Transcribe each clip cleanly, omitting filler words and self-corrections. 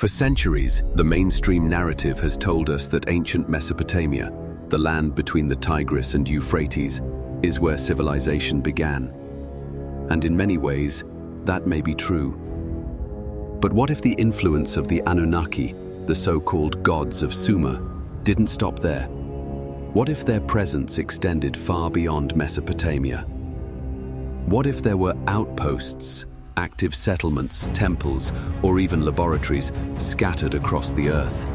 For centuries, the mainstream narrative has told us that ancient Mesopotamia, the land between the Tigris and Euphrates, is where civilization began. And in many ways, that may be true. But what if the influence of the Anunnaki, the so-called gods of Sumer, didn't stop there? What if their presence extended far beyond Mesopotamia? What if there were outposts, active settlements, temples, or even laboratories scattered across the earth?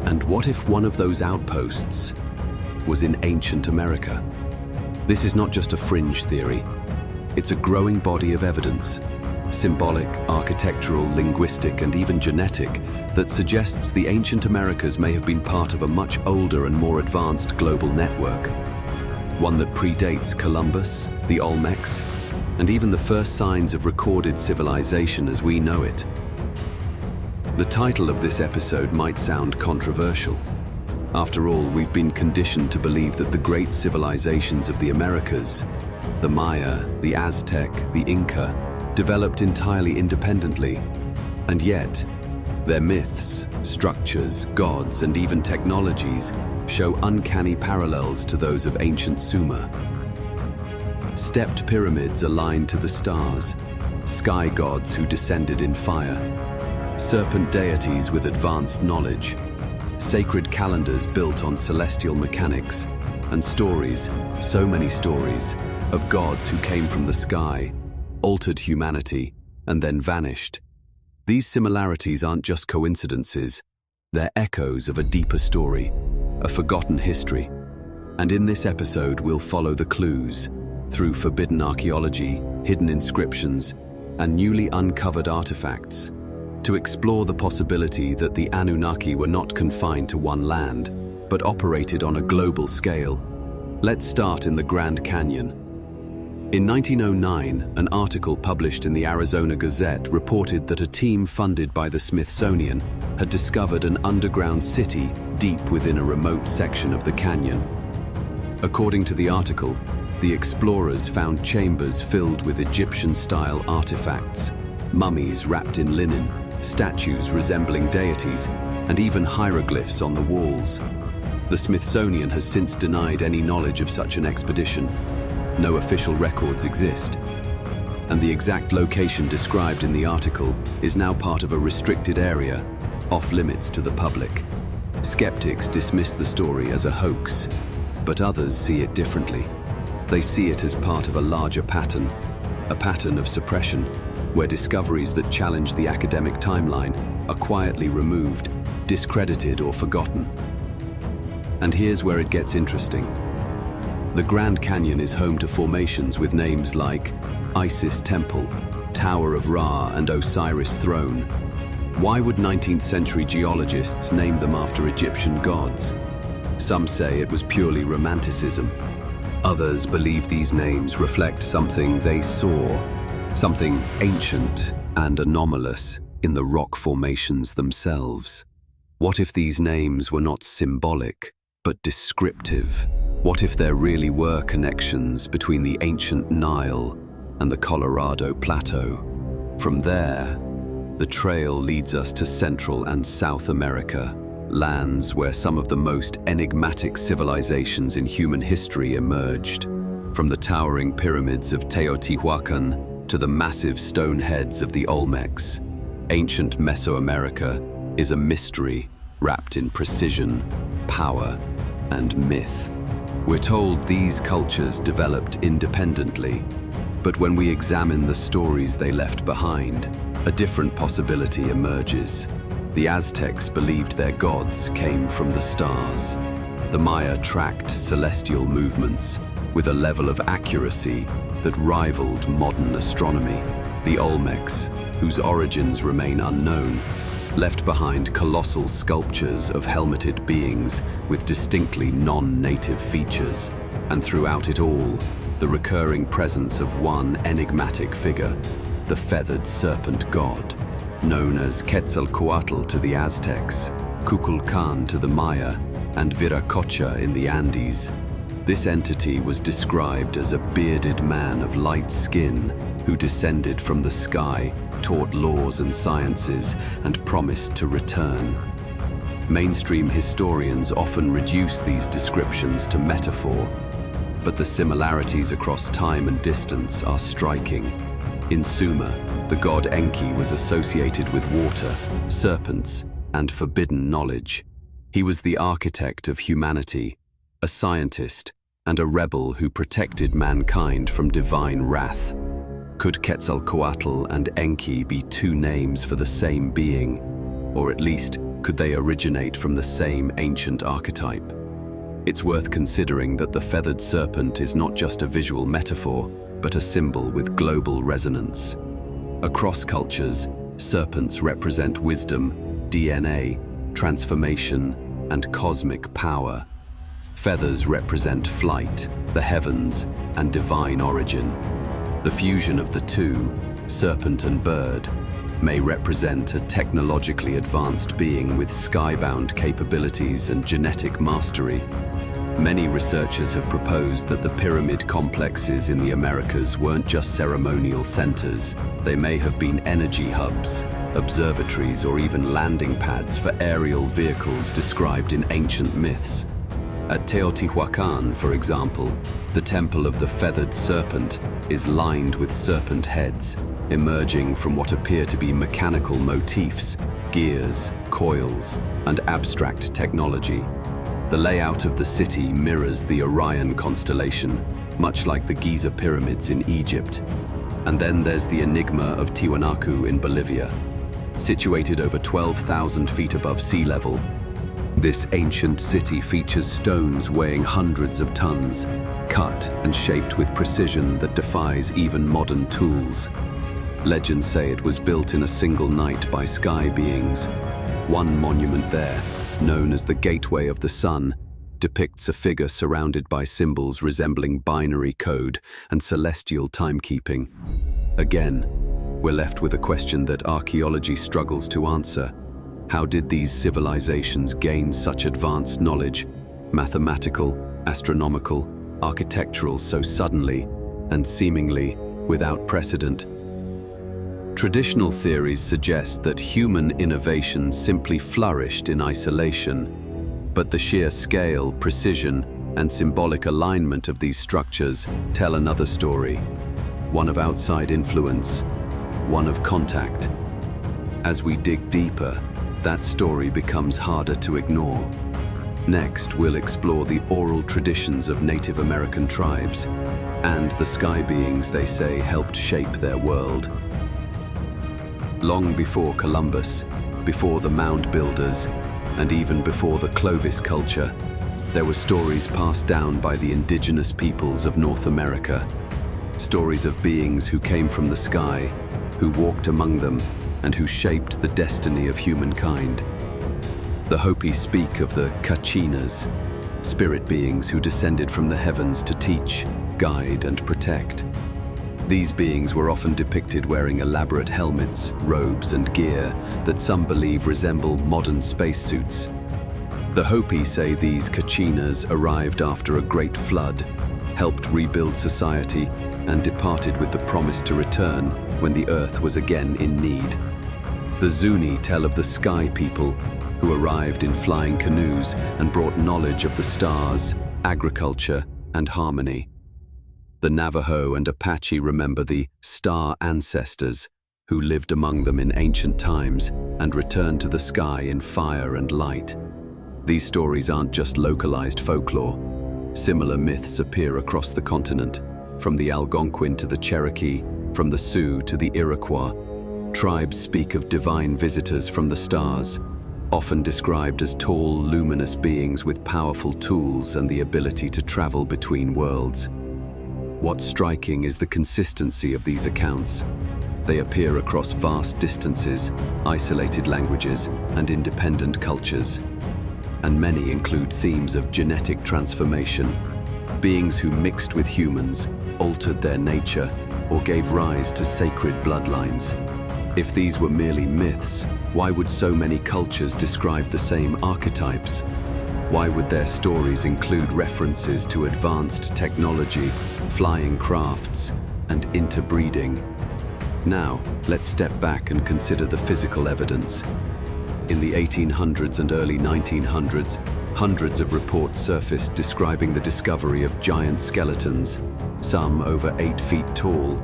And what if one of those outposts was in ancient America? This is not just a fringe theory. It's a growing body of evidence, symbolic, architectural, linguistic, and even genetic, that suggests the ancient Americas may have been part of a much older and more advanced global network, one that predates Columbus, the Olmecs, and even the first signs of recorded civilization as we know it. The title of this episode might sound controversial. After all, we've been conditioned to believe that the great civilizations of the Americas, the Maya, the Aztec, the Inca, developed entirely independently. And yet, their myths, structures, gods, and even technologies show uncanny parallels to those of ancient Sumer. Stepped pyramids aligned to the stars, sky gods who descended in fire, serpent deities with advanced knowledge, sacred calendars built on celestial mechanics, and stories, so many stories, of gods who came from the sky, altered humanity, and then vanished. These similarities aren't just coincidences, they're echoes of a deeper story, a forgotten history. And in this episode, we'll follow the clues through forbidden archaeology, hidden inscriptions, and newly uncovered artifacts to explore the possibility that the Anunnaki were not confined to one land, but operated on a global scale. Let's start in the Grand Canyon. In 1909, an article published in the Arizona Gazette reported that a team funded by the Smithsonian had discovered an underground city deep within a remote section of the canyon. According to the article, the explorers found chambers filled with Egyptian-style artifacts, mummies wrapped in linen, statues resembling deities, and even hieroglyphs on the walls. The Smithsonian has since denied any knowledge of such an expedition. No official records exist, and the exact location described in the article is now part of a restricted area, off limits to the public. Skeptics dismiss the story as a hoax, but others see it differently. They see it as part of a larger pattern, a pattern of suppression, where discoveries that challenge the academic timeline are quietly removed, discredited, or forgotten. And here's where it gets interesting. The Grand Canyon is home to formations with names like Isis Temple, Tower of Ra, and Osiris Throne. Why would 19th century geologists name them after Egyptian gods? Some say it was purely romanticism. Others believe these names reflect something they saw, something ancient and anomalous in the rock formations themselves. What if these names were not symbolic, but descriptive? What if there really were connections between the ancient Nile and the Colorado Plateau? From there, the trail leads us to Central and South America, lands where some of the most enigmatic civilizations in human history emerged. From the towering pyramids of Teotihuacan to the massive stone heads of the Olmecs, ancient Mesoamerica is a mystery wrapped in precision, power, and myth. We're told these cultures developed independently, but when we examine the stories they left behind, a different possibility emerges. The Aztecs believed their gods came from the stars. The Maya tracked celestial movements with a level of accuracy that rivaled modern astronomy. The Olmecs, whose origins remain unknown, left behind colossal sculptures of helmeted beings with distinctly non-native features. And throughout it all, the recurring presence of one enigmatic figure, the feathered serpent god, known as Quetzalcoatl to the Aztecs, Kukulkan to the Maya, and Viracocha in the Andes. This entity was described as a bearded man of light skin who descended from the sky taught laws and sciences, and promised to return. Mainstream historians often reduce these descriptions to metaphor, but the similarities across time and distance are striking. In Sumer, the god Enki was associated with water, serpents, and forbidden knowledge. He was the architect of humanity, a scientist, and a rebel who protected mankind from divine wrath. Could Quetzalcoatl and Enki be two names for the same being? Or at least, could they originate from the same ancient archetype? It's worth considering that the feathered serpent is not just a visual metaphor, but a symbol with global resonance. Across cultures, serpents represent wisdom, DNA, transformation, and cosmic power. Feathers represent flight, the heavens, and divine origin. The fusion of the two, serpent and bird, may represent a technologically advanced being with skybound capabilities and genetic mastery. Many researchers have proposed that the pyramid complexes in the Americas weren't just ceremonial centers. They may have been energy hubs, observatories, or even landing pads for aerial vehicles described in ancient myths. At Teotihuacan, for example, the Temple of the Feathered Serpent is lined with serpent heads, emerging from what appear to be mechanical motifs, gears, coils, and abstract technology. The layout of the city mirrors the Orion constellation, much like the Giza pyramids in Egypt. And then there's the enigma of Tiwanaku in Bolivia. Situated over 12,000 feet above sea level, this ancient city features stones weighing hundreds of tons, cut and shaped with precision that defies even modern tools. Legends say it was built in a single night by sky beings. One monument there, known as the Gateway of the Sun, depicts a figure surrounded by symbols resembling binary code and celestial timekeeping. Again, we're left with a question that archaeology struggles to answer. How did these civilizations gain such advanced knowledge, mathematical, astronomical, architectural, so suddenly and seemingly without precedent? Traditional theories suggest that human innovation simply flourished in isolation, but the sheer scale, precision, and symbolic alignment of these structures tell another story, one of outside influence, one of contact. As we dig deeper, that story becomes harder to ignore. Next, we'll explore the oral traditions of Native American tribes and the sky beings they say helped shape their world. Long before Columbus, before the mound builders, and even before the Clovis culture, there were stories passed down by the indigenous peoples of North America. Stories of beings who came from the sky, who walked among them, and who shaped the destiny of humankind. The Hopi speak of the Kachinas, spirit beings who descended from the heavens to teach, guide, and protect. These beings were often depicted wearing elaborate helmets, robes, and gear that some believe resemble modern spacesuits. The Hopi say these Kachinas arrived after a great flood, helped rebuild society, and departed with the promise to return when the earth was again in need. The Zuni tell of the sky people who arrived in flying canoes and brought knowledge of the stars, agriculture, and harmony. The Navajo and Apache remember the star ancestors who lived among them in ancient times and returned to the sky in fire and light. These stories aren't just localized folklore. Similar myths appear across the continent, from the Algonquin to the Cherokee, from the Sioux to the Iroquois. Tribes speak of divine visitors from the stars, often described as tall, luminous beings with powerful tools and the ability to travel between worlds. What's striking is the consistency of these accounts. They appear across vast distances, isolated languages, and independent cultures. And many include themes of genetic transformation, beings who mixed with humans, altered their nature, or gave rise to sacred bloodlines. If these were merely myths, why would so many cultures describe the same archetypes? Why would their stories include references to advanced technology, flying crafts, and interbreeding? Now, let's step back and consider the physical evidence. In the 1800s and early 1900s, hundreds of reports surfaced describing the discovery of giant skeletons, some over 8 feet tall,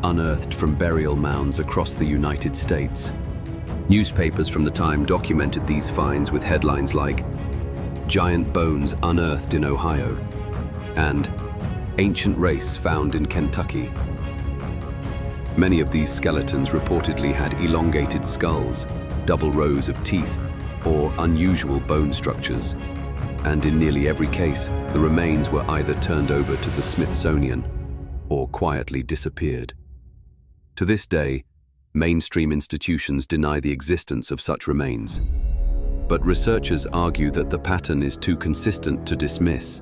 unearthed from burial mounds across the United States. Newspapers from the time documented these finds with headlines like "Giant Bones Unearthed in Ohio" and "Ancient Race Found in Kentucky." Many of these skeletons reportedly had elongated skulls, double rows of teeth, or unusual bone structures. And in nearly every case, the remains were either turned over to the Smithsonian or quietly disappeared. To this day, mainstream institutions deny the existence of such remains. But researchers argue that the pattern is too consistent to dismiss.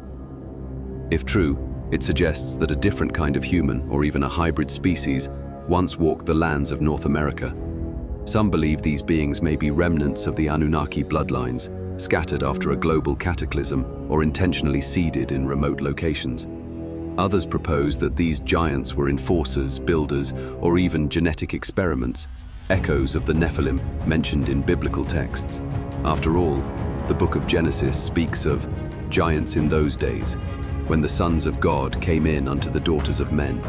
If true, it suggests that a different kind of human, or even a hybrid species, once walked the lands of North America. Some believe these beings may be remnants of the Anunnaki bloodlines, scattered after a global cataclysm or intentionally seeded in remote locations. Others propose that these giants were enforcers, builders, or even genetic experiments, echoes of the Nephilim mentioned in biblical texts. After all, the book of Genesis speaks of giants in those days, when the sons of God came in unto the daughters of men.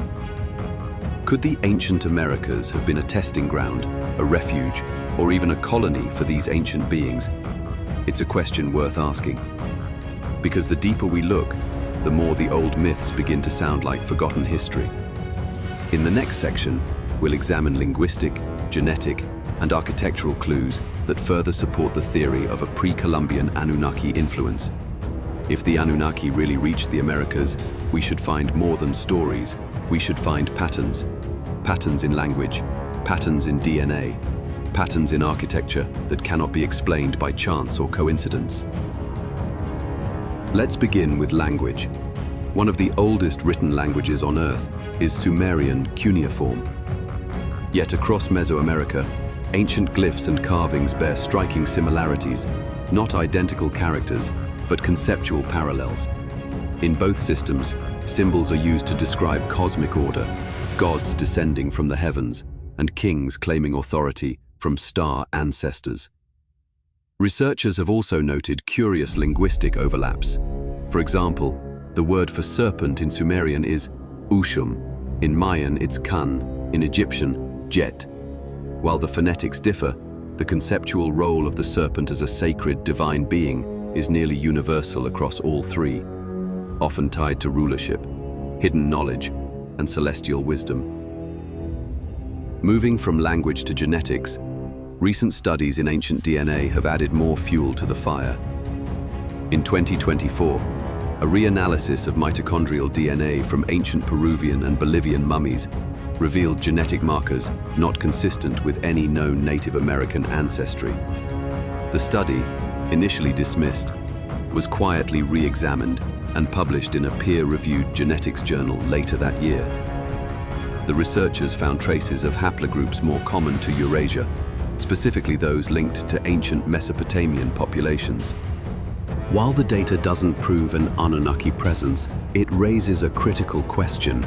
Could the ancient Americas have been a testing ground, a refuge, or even a colony for these ancient beings? It's a question worth asking. Because the deeper we look, the more the old myths begin to sound like forgotten history. In the next section, we'll examine linguistic, genetic, and architectural clues that further support the theory of a pre-Columbian Anunnaki influence. If the Anunnaki really reached the Americas, we should find more than stories. We should find patterns. Patterns in language, patterns in DNA, patterns in architecture that cannot be explained by chance or coincidence. Let's begin with language. One of the oldest written languages on Earth is Sumerian cuneiform. Yet across Mesoamerica, ancient glyphs and carvings bear striking similarities, not identical characters, but conceptual parallels. In both systems, symbols are used to describe cosmic order, gods descending from the heavens, and kings claiming authority from star ancestors. Researchers have also noted curious linguistic overlaps. For example, the word for serpent in Sumerian is ushum, in Mayan it's kan, in Egyptian jet. While the phonetics differ, the conceptual role of the serpent as a sacred divine being is nearly universal across all three, often tied to rulership, hidden knowledge, and celestial wisdom. Moving from language to genetics, recent studies in ancient DNA have added more fuel to the fire. In 2024, a reanalysis of mitochondrial DNA from ancient Peruvian and Bolivian mummies revealed genetic markers not consistent with any known Native American ancestry. The study, initially dismissed, was quietly re-examined and published in a peer-reviewed genetics journal later that year. The researchers found traces of haplogroups more common to Eurasia, specifically those linked to ancient Mesopotamian populations. While the data doesn't prove an Anunnaki presence, it raises a critical question.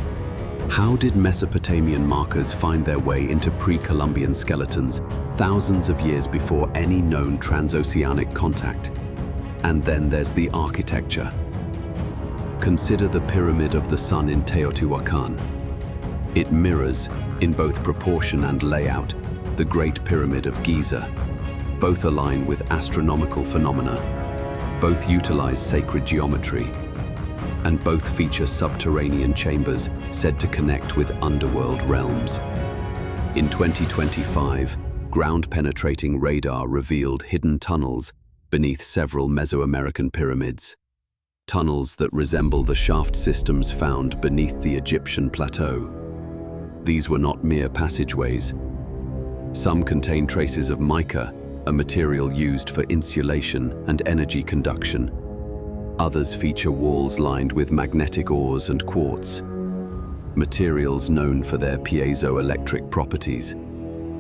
How did Mesopotamian markers find their way into pre-Columbian skeletons thousands of years before any known transoceanic contact? And then there's the architecture. Consider the Pyramid of the Sun in Teotihuacan. It mirrors, in both proportion and layout, the Great Pyramid of Giza. Both align with astronomical phenomena. Both utilize sacred geometry. And both feature subterranean chambers said to connect with underworld realms. In 2025, ground-penetrating radar revealed hidden tunnels beneath several Mesoamerican pyramids. Tunnels that resemble the shaft systems found beneath the Egyptian plateau. These were not mere passageways. Some contain traces of mica, a material used for insulation and energy conduction. Others feature walls lined with magnetic ores and quartz, materials known for their piezoelectric properties.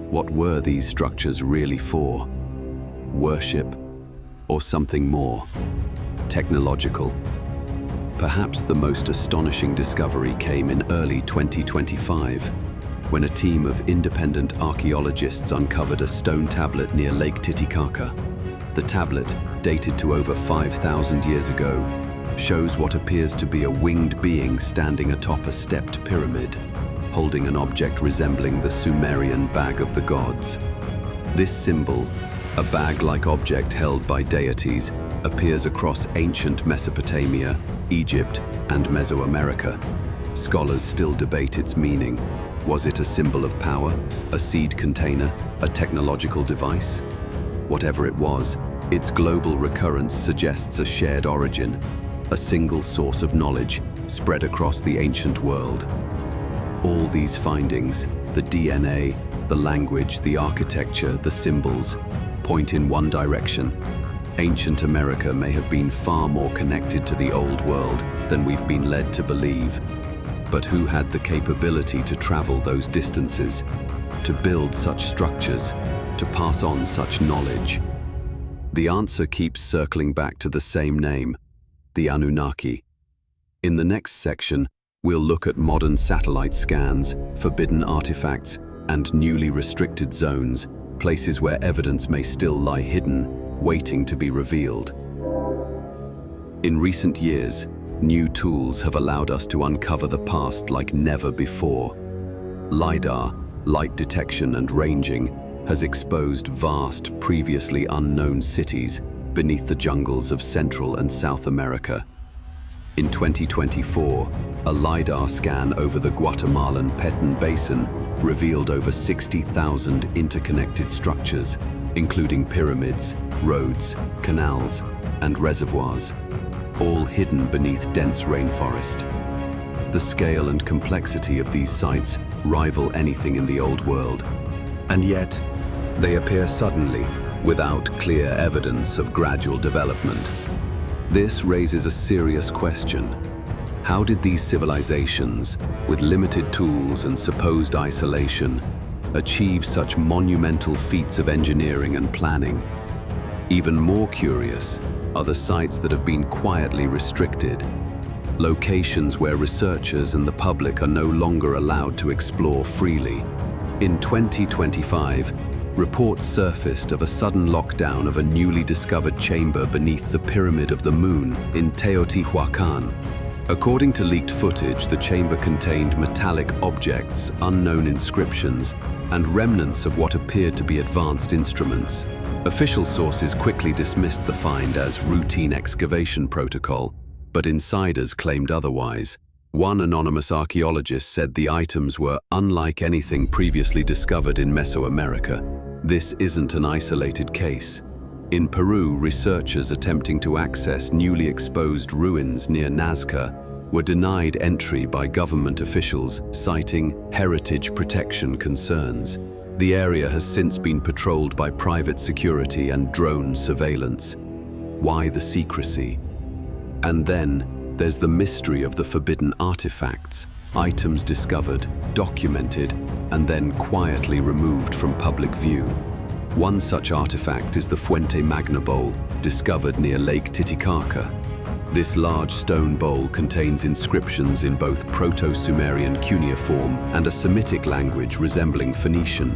What were these structures really for? Worship, or something more? Technological. Perhaps the most astonishing discovery came in early 2025. when a team of independent archaeologists uncovered a stone tablet near Lake Titicaca. The tablet, dated to over 5,000 years ago, shows what appears to be a winged being standing atop a stepped pyramid, holding an object resembling the Sumerian bag of the gods. This symbol, a bag-like object held by deities, appears across ancient Mesopotamia, Egypt, and Mesoamerica. Scholars still debate its meaning. Was it a symbol of power, a seed container, a technological device? Whatever it was, its global recurrence suggests a shared origin, a single source of knowledge spread across the ancient world. All these findings, the DNA, the language, the architecture, the symbols, point in one direction. Ancient America may have been far more connected to the old world than we've been led to believe. But who had the capability to travel those distances, to build such structures, to pass on such knowledge? The answer keeps circling back to the same name, the Anunnaki. In the next section, we'll look at modern satellite scans, forbidden artifacts, and newly restricted zones, places where evidence may still lie hidden, waiting to be revealed. In recent years, new tools have allowed us to uncover the past like never before. LiDAR, light detection and ranging, has exposed vast, previously unknown cities beneath the jungles of Central and South America. In 2024, a LiDAR scan over the Guatemalan Petén Basin revealed over 60,000 interconnected structures, including pyramids, roads, canals, and reservoirs, all hidden beneath dense rainforest. The scale and complexity of these sites rival anything in the Old World, and yet they appear suddenly, without clear evidence of gradual development. This raises a serious question. How did these civilizations, with limited tools and supposed isolation, achieve such monumental feats of engineering and planning? Even more curious are the sites that have been quietly restricted, locations where researchers and the public are no longer allowed to explore freely. In 2025, reports surfaced of a sudden lockdown of a newly discovered chamber beneath the Pyramid of the Moon in Teotihuacan. According to leaked footage, the chamber contained metallic objects, unknown inscriptions, and remnants of what appeared to be advanced instruments. Official sources quickly dismissed the find as routine excavation protocol, but insiders claimed otherwise. One anonymous archaeologist said the items were unlike anything previously discovered in Mesoamerica. This isn't an isolated case. In Peru, researchers attempting to access newly exposed ruins near Nazca were denied entry by government officials, citing heritage protection concerns. The area has since been patrolled by private security and drone surveillance. Why the secrecy? And then there's the mystery of the forbidden artifacts, items discovered, documented, and then quietly removed from public view. One such artifact is the Fuente Magna Bowl, discovered near Lake Titicaca. This large stone bowl contains inscriptions in both Proto-Sumerian cuneiform and a Semitic language resembling Phoenician.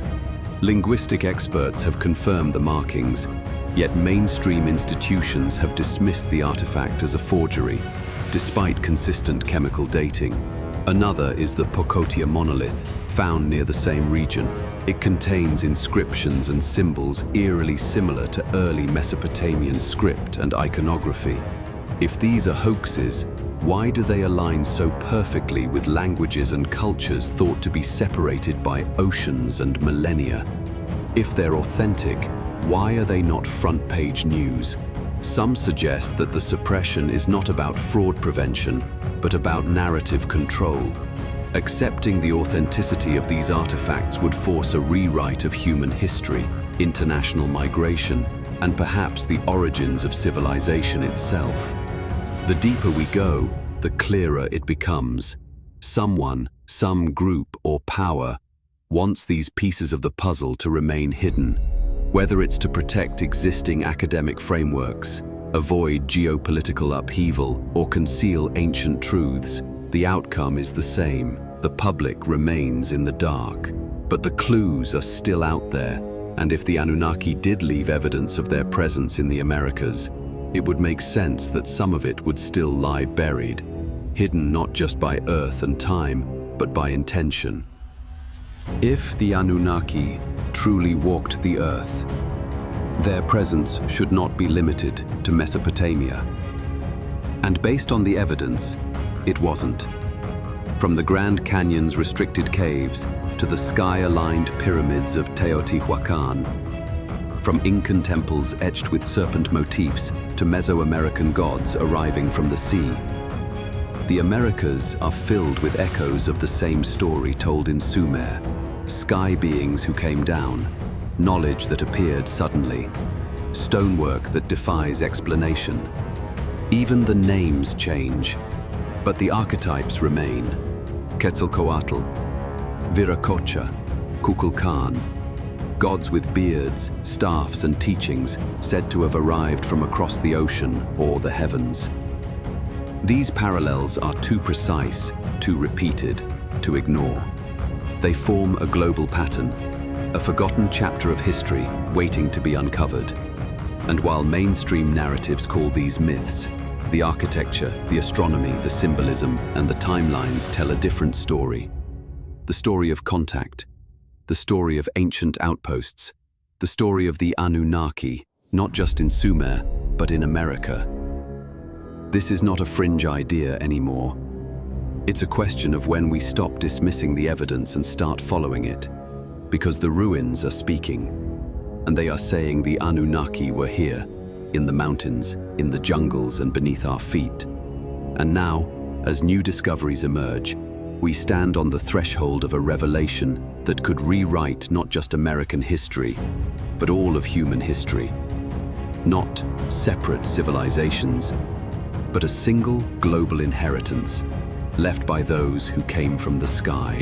Linguistic experts have confirmed the markings, yet mainstream institutions have dismissed the artifact as a forgery, despite consistent chemical dating. Another is the Pocotia monolith, found near the same region. It contains inscriptions and symbols eerily similar to early Mesopotamian script and iconography. If these are hoaxes, why do they align so perfectly with languages and cultures thought to be separated by oceans and millennia? If they're authentic, why are they not front-page news? Some suggest that the suppression is not about fraud prevention, but about narrative control. Accepting the authenticity of these artifacts would force a rewrite of human history, international migration, and perhaps the origins of civilization itself. The deeper we go, the clearer it becomes. Someone, some group or power, wants these pieces of the puzzle to remain hidden. Whether it's to protect existing academic frameworks, avoid geopolitical upheaval, or conceal ancient truths, the outcome is the same: The public remains in the dark, but the clues are still out there, and if the Anunnaki did leave evidence of their presence in the Americas, it would make sense that some of it would still lie buried, hidden not just by earth and time, but by intention. If the Anunnaki truly walked the earth, their presence should not be limited to Mesopotamia. And based on the evidence, it wasn't. From the Grand Canyon's restricted caves to the sky-aligned pyramids of Teotihuacan, from Incan temples etched with serpent motifs to Mesoamerican gods arriving from the sea, the Americas are filled with echoes of the same story told in Sumer: sky beings who came down, knowledge that appeared suddenly, stonework that defies explanation. Even the names change, but the archetypes remain: Quetzalcoatl, Viracocha, Kukulkan, gods with beards, staffs, and teachings said to have arrived from across the ocean or the heavens. These parallels are too precise, too repeated, to ignore. They form a global pattern, a forgotten chapter of history waiting to be uncovered. And while mainstream narratives call these myths, the architecture, the astronomy, the symbolism, and the timelines tell a different story. The story of contact, the story of ancient outposts, the story of the Anunnaki, not just in Sumer, but in America. This is not a fringe idea anymore. It's a question of when we stop dismissing the evidence and start following it. Because the ruins are speaking, and they are saying the Anunnaki were here, in the mountains, in the jungles, and beneath our feet. And now, as new discoveries emerge, we stand on the threshold of a revelation that could rewrite not just American history, but all of human history. Not separate civilizations, but a single global inheritance left by those who came from the sky.